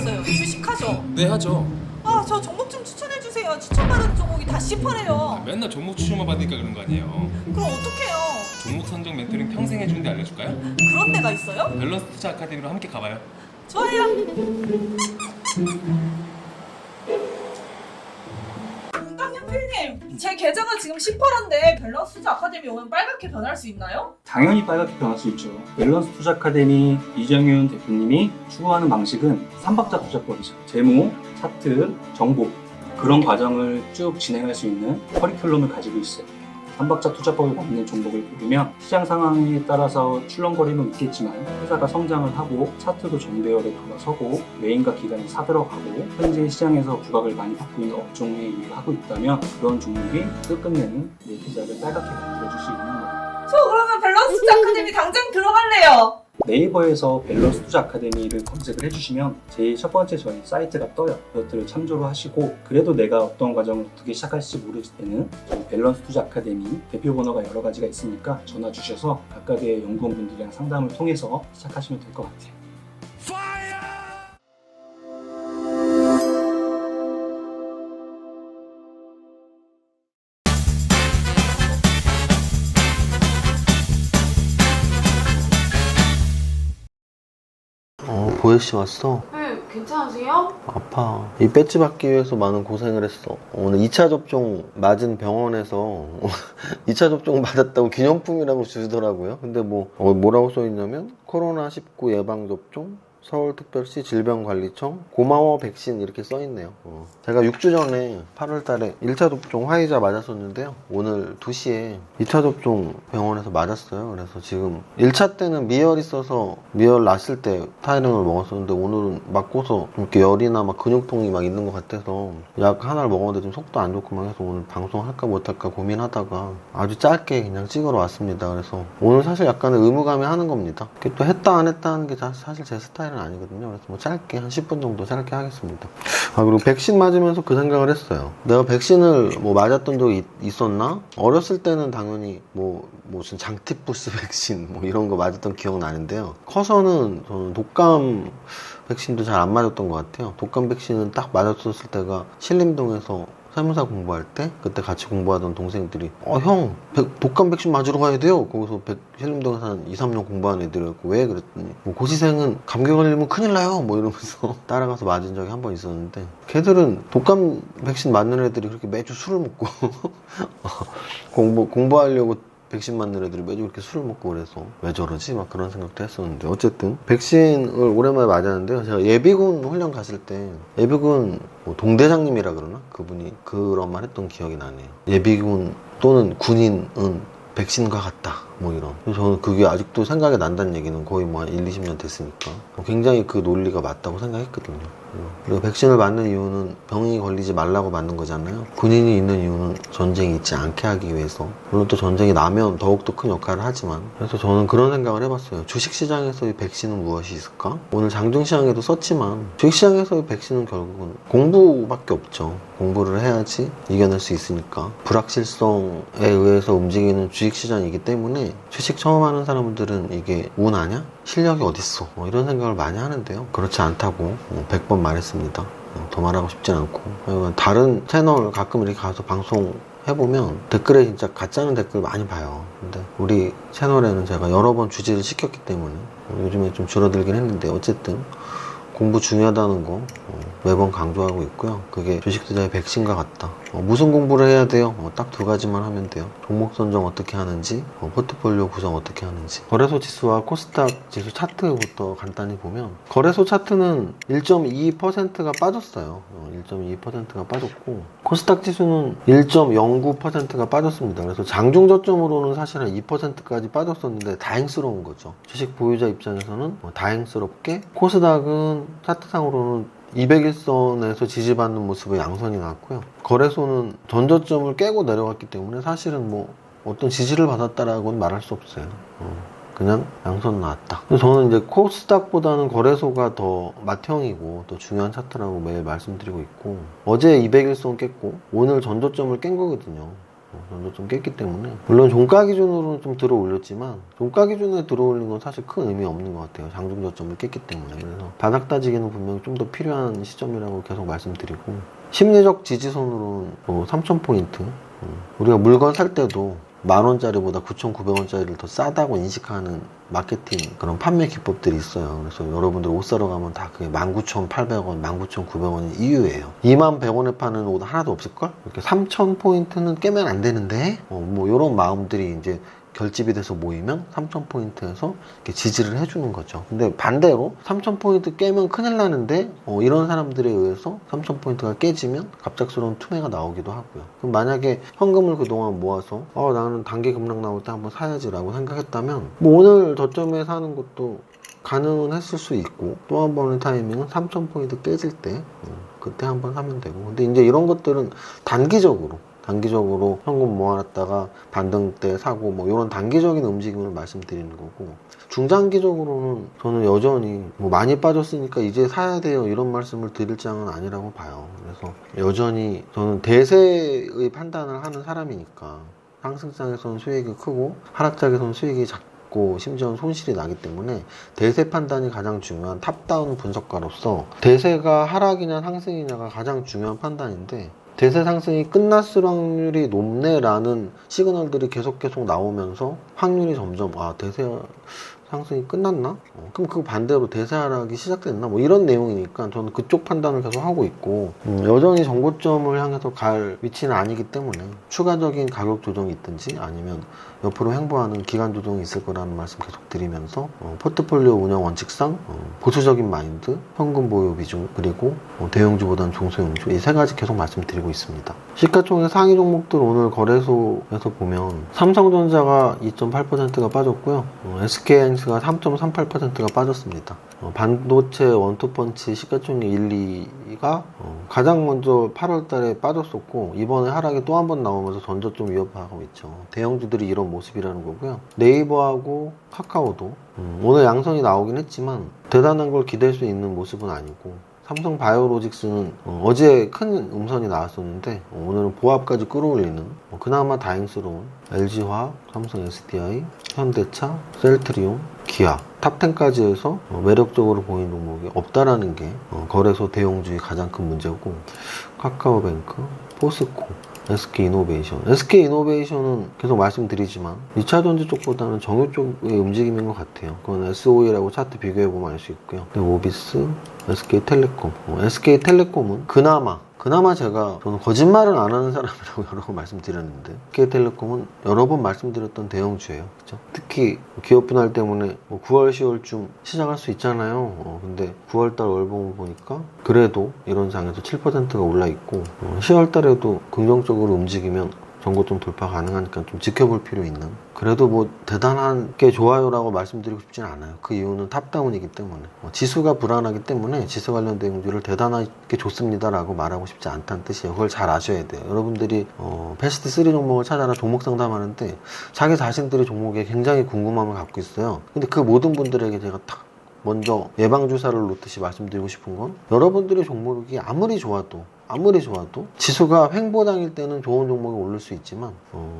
모르겠어요. 주식하죠? 네, 하죠. 아, 저 종목 좀 추천해주세요. 추천받은 종목이 다 C8예요. 맨날 종목 추천만 받으니까 그런 거 아니에요. 그럼 어떡해요? 종목 선정 멘토링 평생 해주는데 알려줄까요? 그런 데가 있어요? 밸런스 투자 아카데미로 함께 가봐요. 좋아요. 강현필님, 제 계좌가 지금 C8인데 밸런스 투자 아카데미 오면 빨갛게 변할 수 있나요? 당연히 빨갛게 변할 수 있죠. 밸런스 투자 아카데미 이정윤 대표님이 추구하는 방식은 3박자 투자법이죠. 제모, 차트, 정보 그런 과정을 쭉 진행할 수 있는 커리큘럼을 가지고 있어요. 3박자 투자법에 맞는 종목을 고르면 시장 상황에 따라서 출렁거림은 있겠지만 회사가 성장을 하고 차트도 정배열에 돌아서고 메인과 기간이 사들어가고 현재 시장에서 부각을 많이 받고 있는 업종에 일을 하고 있다면 그런 종목이 끝끝내는 내 계좌를 빨갛게 만들어줄 수 있는 거예요. 저 그러면 밸런스 투자 아카데미 당장 들어갈래요. 네이버에서 밸런스 투자 아카데미를 검색을 해주시면 제일 첫 번째 저희 사이트가 떠요. 그것들을 참조를 하시고 그래도 내가 어떤 과정을 어떻게 시작할지 모르실 때는 저희 밸런스 투자 아카데미 대표 번호가 여러 가지가 있으니까 전화 주셔서 각각의 연구원분들이랑 상담을 통해서 시작하시면 될 것 같아요. 보혜씨 왔어? 네, 괜찮으세요? 아파. 이 배지 받기 위해서 많은 고생을 했어. 오늘 2차 접종 맞은 병원에서 2차 접종 맞았다고 기념품이라고 주시더라고요. 근데 뭐라고 써있냐면 코로나19 예방접종 서울특별시 질병관리청 고마워 백신 이렇게 써있네요. 제가 6주 전에 8월 달에 1차 접종 화이자 맞았었는데요. 오늘 2시에 2차 접종 병원에서 맞았어요. 그래서 지금 1차 때는 미열 있어서 미열 났을 때 타이레놀 먹었었는데 오늘은 맞고서 이렇게 열이나 막 근육통이 막 있는 것 같아서 약 하나를 먹었는데 좀 속도 안 좋고 막 해서 오늘 방송할까 못할까 고민하다가 아주 짧게 그냥 찍으러 왔습니다. 그래서 오늘 사실 약간의 의무감에 하는 겁니다. 또 했다 안 했다 하는 게 사실 제 스타일은 아니거든요. 그래서 뭐 짧게 한 10분 정도 짧게 하겠습니다. 그리고 백신 맞으면서 그 생각을 했어요. 내가 백신을 맞았던 적이 있었나? 어렸을 때는 당연히 무슨 장티푸스 백신 이런 거 맞았던 기억 나는데요. 커서는 저는 독감 백신도 잘 안 맞았던 것 같아요. 독감 백신은 딱 맞았었을 때가 신림동에서 세무사 공부할 때 그때 같이 공부하던 동생들이 형 독감 백신 맞으러 가야 돼요. 거기서 신림동에서 한 2, 3년 공부한 애들이었고 왜 그랬더니 고시생은 감기 걸리면 큰일 나요 이러면서 따라가서 맞은 적이 한 번 있었는데 걔들은 독감 백신 맞는 애들이 그렇게 매주 술을 먹고 공부하려고 백신 맞는 애들이 매주 그렇게 술을 먹고 그래서 왜 저러지? 막 그런 생각도 했었는데 어쨌든 백신을 오랜만에 맞았는데요. 제가 예비군 훈련 갔을 때 예비군 동대장님이라 그러나? 그분이 그런 말 했던 기억이 나네요. 예비군 또는 군인은 백신과 같다 이런. 저는 그게 아직도 생각이 난다는 얘기는 거의 한 1, 20년 됐으니까 굉장히 그 논리가 맞다고 생각했거든요. 그리고 백신을 맞는 이유는 병이 걸리지 말라고 맞는 거잖아요. 군인이 있는 이유는 전쟁이 있지 않게 하기 위해서. 물론 또 전쟁이 나면 더욱더 큰 역할을 하지만 그래서 저는 그런 생각을 해봤어요. 주식시장에서의 백신은 무엇이 있을까? 오늘 장중시장에도 썼지만 주식시장에서의 백신은 결국은 공부밖에 없죠. 공부를 해야지 이겨낼 수 있으니까. 불확실성에 의해서 움직이는 주식시장이기 때문에 주식 처음 하는 사람들은 이게 운 아냐? 실력이 어딨어? 이런 생각을 많이 하는데요. 그렇지 않다고 100번 말했습니다. 더 말하고 싶진 않고. 다른 채널 가끔 이렇게 가서 방송 해보면 댓글에 진짜 가짜는 댓글 많이 봐요. 근데 우리 채널에는 제가 여러 번 주지를 시켰기 때문에 요즘에 좀 줄어들긴 했는데 어쨌든 공부 중요하다는 거 매번 강조하고 있고요. 그게 주식 투자의 백신과 같다. 무슨 공부를 해야 돼요? 딱 2가지만 하면 돼요. 종목 선정 어떻게 하는지, 포트폴리오 구성 어떻게 하는지. 거래소 지수와 코스닥 지수 차트부터 간단히 보면 거래소 차트는 1.2%가 빠졌어요. 1.2%가 빠졌고 코스닥 지수는 1.09%가 빠졌습니다. 그래서 장중 저점으로는 사실 한 2%까지 빠졌었는데 다행스러운 거죠. 주식 보유자 입장에서는 다행스럽게 코스닥은 차트상으로는 200일선에서 지지받는 모습의 양선이 나왔고요. 거래소는 전저점을 깨고 내려갔기 때문에 사실은 어떤 지지를 받았다라고는 말할 수 없어요. 그냥 양선 나왔다. 저는 이제 코스닥보다는 거래소가 더 맏형이고 더 중요한 차트라고 매일 말씀드리고 있고 어제 200일선 깼고 오늘 전저점을 깬 거거든요. 전저점 깼기 때문에 물론 종가 기준으로는 좀 들어 올렸지만 종가 기준에 들어 올린 건 사실 큰 의미 없는 것 같아요. 장중 저점을 깼기 때문에. 그래서 바닥 따지기는 분명히 좀 더 필요한 시점이라고 계속 말씀드리고, 심리적 지지선으로는 3,000포인트, 우리가 물건 살 때도 10,000원짜리보다 9,900원짜리를 더 싸다고 인식하는 마케팅 그런 판매 기법들이 있어요. 그래서 여러분들 옷 사러 가면 다 그게 19,800원, 19,900원이 이유예요. 21,100원에 파는 옷 하나도 없을걸? 이렇게 3,000포인트는 깨면 안 되는데 뭐 이런 마음들이 이제 결집이 돼서 모이면 3,000포인트에서 이렇게 지지를 해주는 거죠. 근데 반대로 3,000포인트 깨면 큰일 나는데 이런 사람들에 의해서 3,000포인트가 깨지면 갑작스러운 투매가 나오기도 하고요. 그럼 만약에 현금을 그동안 모아서 나는 단기 급락 나올 때 한번 사야지라고 생각했다면 뭐 오늘 저점에 사는 것도 가능은 했을 수 있고, 또 한 번의 타이밍은 3,000포인트 깨질 때 그때 한번 사면 되고. 근데 이제 이런 것들은 단기적으로 현금 모아놨다가 반등 때 사고 뭐 이런 단기적인 움직임을 말씀드리는 거고, 중장기적으로는 저는 여전히 뭐 많이 빠졌으니까 이제 사야 돼요 이런 말씀을 드릴 장은 아니라고 봐요. 그래서 여전히 저는 대세의 판단을 하는 사람이니까 상승장에서는 수익이 크고 하락장에서는 수익이 작고 심지어는 손실이 나기 때문에 대세 판단이 가장 중요한 탑다운 분석가로서 대세가 하락이냐 상승이냐가 가장 중요한 판단인데, 대세 상승이 끝났을 확률이 높네라는 시그널들이 계속 나오면서 확률이 점점 대세 상승이 끝났나? 그럼 그 반대로 대세 하락이 시작됐나? 뭐 이런 내용이니까 저는 그쪽 판단을 계속 하고 있고, 여전히 정고점을 향해서 갈 위치는 아니기 때문에 추가적인 가격 조정이 있든지 아니면 옆으로 횡보하는 기간 조정이 있을 거라는 말씀 계속 드리면서 포트폴리오 운영 원칙상 보수적인 마인드, 현금 보유 비중, 그리고 대형주보다는 중소형주, 이 세 가지 계속 말씀드리고 있습니다. 시가총액 상위 종목들 오늘 거래소에서 보면 삼성전자가 2.8%가 빠졌고요. SK하이닉스가 3.38%가 빠졌습니다. 반도체 원투펀치 시가총액 1, 2가 가장 먼저 8월달에 빠졌었고, 이번에 하락이 또 한 번 나오면서 전저점 위협하고 있죠. 대형주들이 이런 모습이라는 거고요. 네이버하고 카카오도 오늘 양선이 나오긴 했지만 대단한 걸 기댈 수 있는 모습은 아니고, 삼성 바이오로직스는 어제 큰 음선이 나왔었는데 오늘은 보합까지 끌어올리는 그나마 다행스러운 LG화학, 삼성 SDI, 현대차, 셀트리온, 기아 탑10까지 해서 매력적으로 보이는 종목이 없다라는 게 거래소 대형주의 가장 큰 문제고, 카카오뱅크, 포스코, SK이노베이션은 계속 말씀드리지만 2차전지 쪽보다는 정유 쪽의 움직임인 것 같아요. 그건 SOE라고 차트 비교해보면 알 수 있고요. 오비스, SK텔레콤은 그나마 저는 거짓말을 안 하는 사람이라고 여러 번 말씀드렸는데, SK텔레콤은 여러 번 말씀드렸던 대형주예요. 그렇죠? 특히 기업 분할 때문에 9월, 10월쯤 시작할 수 있잖아요. 근데 9월달 월봉을 보니까 그래도 이런 장에서 7%가 올라있고, 10월달에도 긍정적으로 움직이면 전고점 돌파 가능하니까 좀 지켜볼 필요 있는, 그래도 뭐 대단한 게 좋아요라고 말씀드리고 싶진 않아요. 그 이유는 탑다운이기 때문에, 지수가 불안하기 때문에 지수 관련 대형주를 대단하게 좋습니다라고 말하고 싶지 않다는 뜻이에요. 그걸 잘 아셔야 돼요. 여러분들이 패스트 3 종목을 찾아라 종목 상담하는데 자기 자신들의 종목에 굉장히 궁금함을 갖고 있어요. 근데 그 모든 분들에게 제가 딱 먼저 예방주사를 놓듯이 말씀드리고 싶은 건, 여러분들의 종목이 아무리 좋아도 지수가 횡보장일 때는 좋은 종목이 오를 수 있지만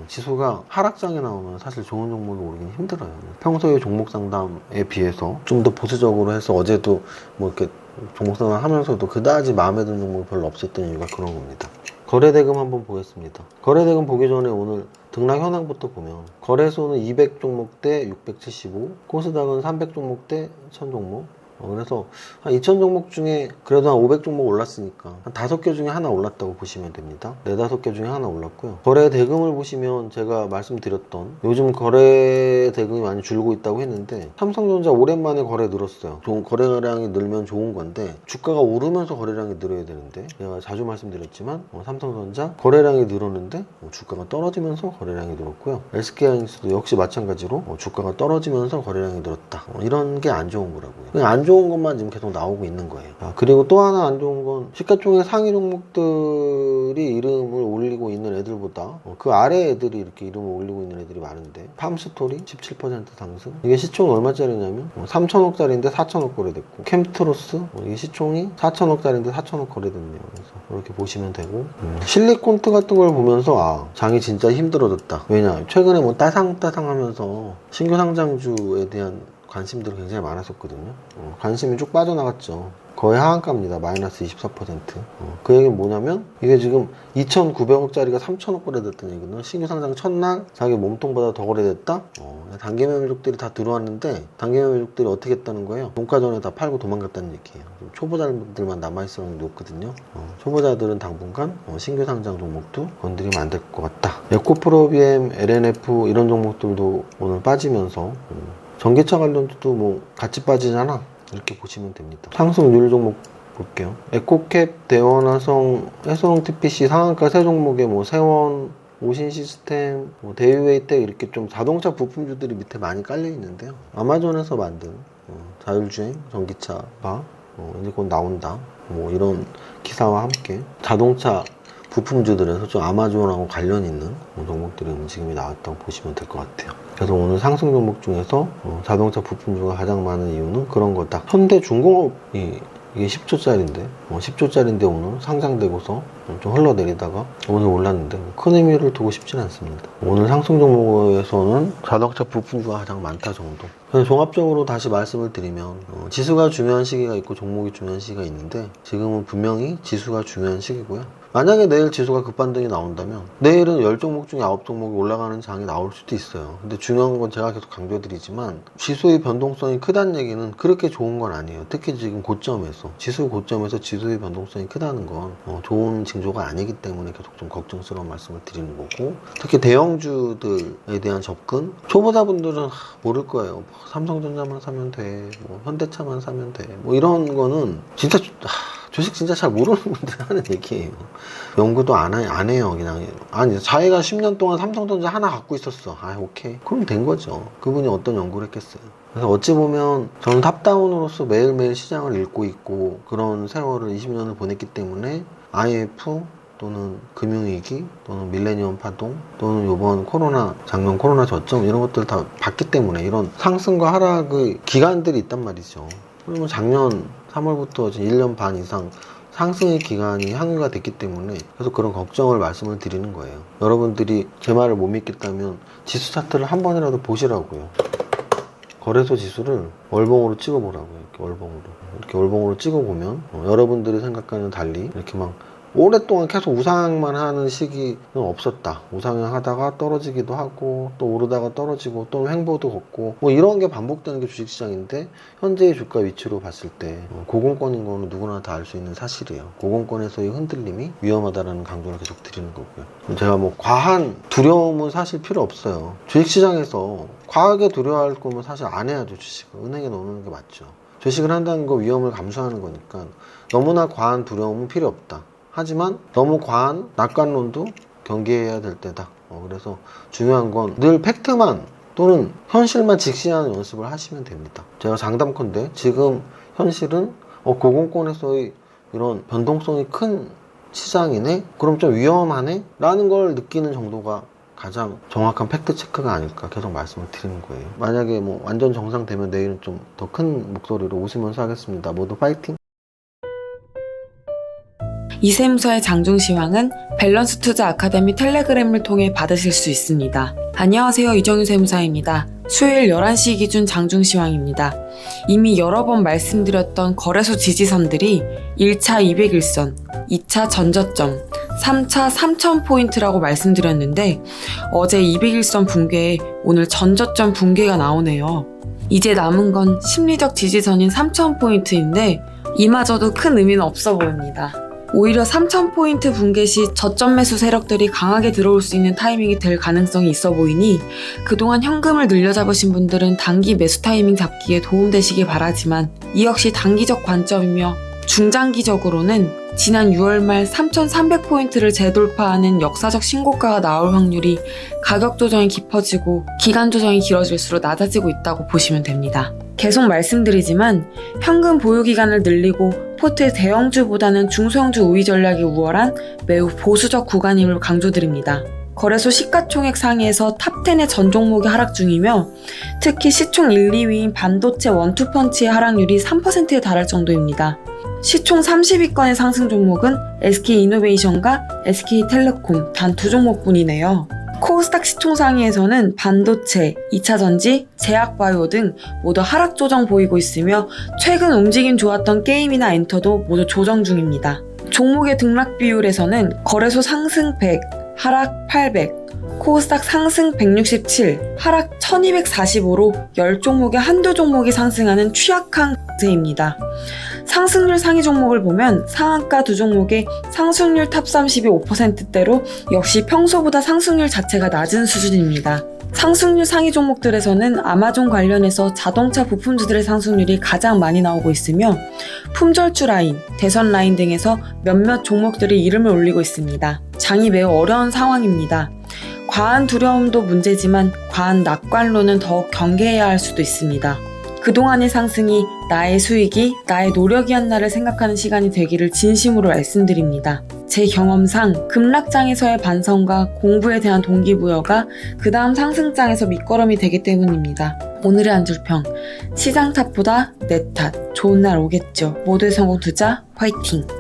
지수가 하락장에 나오면 사실 좋은 종목이 오르긴 힘들어요. 평소에 종목 상담에 비해서 좀 더 보수적으로 해서 어제도 뭐 이렇게 종목 상담 하면서도 그다지 마음에 드는 종목이 별로 없었던 이유가 그런 겁니다. 거래대금 한번 보겠습니다. 거래대금 보기 전에 오늘 등락 현황부터 보면 거래소는 200종목대 675, 코스닥은 300종목대 1000종목. 그래서 한 2000종목 중에 그래도 한 500종목 올랐으니까 한 5개 중에 하나 올랐다고 보시면 됩니다. 4, 5개 중에 하나 올랐고요. 거래 대금을 보시면 제가 말씀드렸던, 요즘 거래 대금이 많이 줄고 있다고 했는데 삼성전자 오랜만에 거래 늘었어요. 거래량이 늘면 좋은 건데 주가가 오르면서 거래량이 늘어야 되는데, 제가 자주 말씀드렸지만 삼성전자 거래량이 늘었는데 주가가 떨어지면서 거래량이 늘었고요. SK하이닉스도 역시 마찬가지로 주가가 떨어지면서 거래량이 늘었다. 이런 게 안 좋은 거라고요. 안 좋은 것만 지금 계속 나오고 있는 거예요. 그리고 또 하나 안 좋은 건 시가총액 상위 종목들이 이름을 올리고 있는 애들보다 그 아래 애들이 이렇게 이름을 올리고 있는 애들이 많은데, 팜스토리 17% 상승. 이게 시총이 얼마짜리냐면 3천억짜리인데 4천억 거래됐고, 캠트로스 이게 시총이 4천억짜리인데 4천억 거래됐네요. 그래서 이렇게 보시면 되고, 실리콘트 같은 걸 보면서 장이 진짜 힘들어졌다. 왜냐, 최근에 뭐 따상따상하면서 신규 상장주에 대한 관심들이 굉장히 많았었거든요. 관심이 쭉 빠져나갔죠. 거의 하한가입니다. 마이너스 24%. 그 얘기는 뭐냐면, 이게 지금 2,900억짜리가 3,000억 거래됐다는 얘기는 신규 상장 첫날 자기 몸통보다 더 거래됐다? 단기 매매족들이 다 들어왔는데, 단기 매매족들이 어떻게 했다는 거예요? 종가 전에 다 팔고 도망갔다는 얘기예요. 초보자들만 남아있었는 게 없거든요. 초보자들은 당분간 신규 상장 종목도 건드리면 안 될 것 같다. 에코프로비엠, LNF 이런 종목들도 오늘 빠지면서, 전기차 관련주도 뭐 같이 빠지잖아, 이렇게 보시면 됩니다. 상승률 종목 볼게요. 에코캡, 대원화성, 해성 TPC 상한가 세 종목에 뭐 세원, 오신시스템, 뭐 대유웨이텍 이렇게 좀 자동차 부품주들이 밑에 많이 깔려 있는데요. 아마존에서 만든 자율주행 전기차가 이제 곧 나온다, 뭐 이런 기사와 함께 자동차 부품주들에서 좀 아마존하고 관련 있는 종목들의 움직임이 나왔다고 보시면 될 것 같아요. 그래서 오늘 상승 종목 중에서 자동차 부품주가 가장 많은 이유는 그런 거다. 현대중공업이 이게 10조짜리인데 10조짜리인데 오늘 상장되고서 좀 흘러내리다가 오늘 올랐는데 큰 의미를 두고 싶지는 않습니다. 오늘 상승 종목에서는 자동차 부품주가 가장 많다 정도. 그래서 종합적으로 다시 말씀을 드리면 지수가 중요한 시기가 있고 종목이 중요한 시기가 있는데, 지금은 분명히 지수가 중요한 시기고요. 만약에 내일 지수가 급반등이 나온다면 내일은 10종목 중에 9종목이 올라가는 장이 나올 수도 있어요. 근데 중요한 건 제가 계속 강조드리지만, 지수의 변동성이 크다는 얘기는 그렇게 좋은 건 아니에요. 특히 지금 고점에서, 지수 고점에서 지수의 변동성이 크다는 건 좋은 징조가 아니기 때문에 계속 좀 걱정스러운 말씀을 드리는 거고, 특히 대형주들에 대한 접근, 초보자분들은 모를 거예요. 삼성전자만 사면 돼, 뭐 현대차만 사면 돼, 뭐 이런 거는 진짜 주식 진짜 잘 모르는 분들 하는 얘기예요. 연구도 안 해요. 그냥 아니, 자기가 10년 동안 삼성전자 하나 갖고 있었어, 오케이, 그럼 된 거죠. 그분이 어떤 연구를 했겠어요. 그래서 어찌 보면 저는 탑다운으로서 매일매일 시장을 읽고 있고, 그런 세월을 20년을 보냈기 때문에 IF 또는 금융위기 또는 밀레니엄 파동 또는 요번 작년 코로나 저점 이런 것들 다 봤기 때문에 이런 상승과 하락의 기간들이 있단 말이죠. 그러면 작년 3월부터 1년 반 이상 상승의 기간이 향유가 됐기 때문에 계속 그런 걱정을 말씀을 드리는 거예요. 여러분들이 제 말을 못 믿겠다면 지수 차트를 한 번이라도 보시라고요. 거래소 지수를 월봉으로 찍어보라고요. 이렇게 월봉으로 찍어보면 여러분들이 생각하는 달리 이렇게 막 오랫동안 계속 우상만 하는 시기는 없었다. 우상하다가 떨어지기도 하고 또 오르다가 떨어지고 또 횡보도 걷고 뭐 이런 게 반복되는 게 주식시장인데, 현재의 주가 위치로 봤을 때 고공권인 거는 누구나 다 알 수 있는 사실이에요. 고공권에서의 흔들림이 위험하다라는 강조를 계속 드리는 거고요. 제가 뭐 과한 두려움은 사실 필요 없어요. 주식시장에서 과하게 두려워할 거면 사실 안 해야죠. 주식을 은행에 넣는 게 맞죠. 주식을 한다는 거 위험을 감수하는 거니까 너무나 과한 두려움은 필요 없다. 하지만 너무 과한 낙관론도 경계해야 될 때다. 그래서 중요한 건 늘 팩트만 또는 현실만 직시하는 연습을 하시면 됩니다. 제가 장담컨대 지금 현실은 고공권에서의 이런 변동성이 큰 시장이네? 그럼 좀 위험하네? 라는 걸 느끼는 정도가 가장 정확한 팩트 체크가 아닐까 계속 말씀을 드리는 거예요. 만약에 뭐 완전 정상되면 내일은 좀 더 큰 목소리로 웃으면서 하겠습니다. 모두 파이팅! 이세무서의 장중시황은 밸런스 투자 아카데미 텔레그램을 통해 받으실 수 있습니다. 안녕하세요, 이정유 세무사입니다. 수요일 11시 기준 장중시황입니다. 이미 여러 번 말씀드렸던 거래소 지지선들이 1차 200일선, 2차 전저점, 3차 3000포인트라고 말씀드렸는데, 어제 200일선 붕괴에 오늘 전저점 붕괴가 나오네요. 이제 남은 건 심리적 지지선인 3000포인트인데 이마저도 큰 의미는 없어 보입니다. 오히려 3000포인트 붕괴 시 저점 매수 세력들이 강하게 들어올 수 있는 타이밍이 될 가능성이 있어 보이니, 그동안 현금을 늘려잡으신 분들은 단기 매수 타이밍 잡기에 도움되시길 바라지만, 이 역시 단기적 관점이며 중장기적으로는 지난 6월 말 3300포인트를 재돌파하는 역사적 신고가가 나올 확률이 가격 조정이 깊어지고 기간 조정이 길어질수록 낮아지고 있다고 보시면 됩니다. 계속 말씀드리지만 현금 보유 기간을 늘리고 포트의 대형주보다는 중소형주 우위 전략이 우월한 매우 보수적 구간임을 강조드립니다. 거래소 시가총액 상위에서 탑10의 전 종목이 하락 중이며 특히 시총 1, 2위인 반도체 원투펀치의 하락률이 3%에 달할 정도입니다. 시총 30위권의 상승 종목은 SK이노베이션과 SK텔레콤 단 2종목뿐이네요. 코스닥 시총 상위에서는 반도체, 2차전지, 제약바이오 등 모두 하락 조정 보이고 있으며 최근 움직임 좋았던 게임이나 엔터도 모두 조정 중입니다. 종목의 등락 비율에서는 거래소 상승 100, 하락 800, 코스닥 상승 167, 하락 1245로 10종목의 한두 종목이 상승하는 취약한 강세입니다. 상승률 상위 종목을 보면 상한가 두 종목의 상승률 탑 30이 5%대로 역시 평소보다 상승률 자체가 낮은 수준입니다. 상승률 상위 종목들에서는 아마존 관련해서 자동차 부품주들의 상승률이 가장 많이 나오고 있으며 품절주 라인, 대선 라인 등에서 몇몇 종목들이 이름을 올리고 있습니다. 장이 매우 어려운 상황입니다. 과한 두려움도 문제지만 과한 낙관론은 더욱 경계해야 할 수도 있습니다. 그동안의 상승이 나의 수익이 나의 노력이었나를 생각하는 시간이 되기를 진심으로 말씀드립니다. 제 경험상 급락장에서의 반성과 공부에 대한 동기부여가 그 다음 상승장에서 밑거름이 되기 때문입니다. 오늘의 한 줄평, 시장 탓보다 내 탓, 좋은 날 오겠죠. 모두의 성공 투자 화이팅!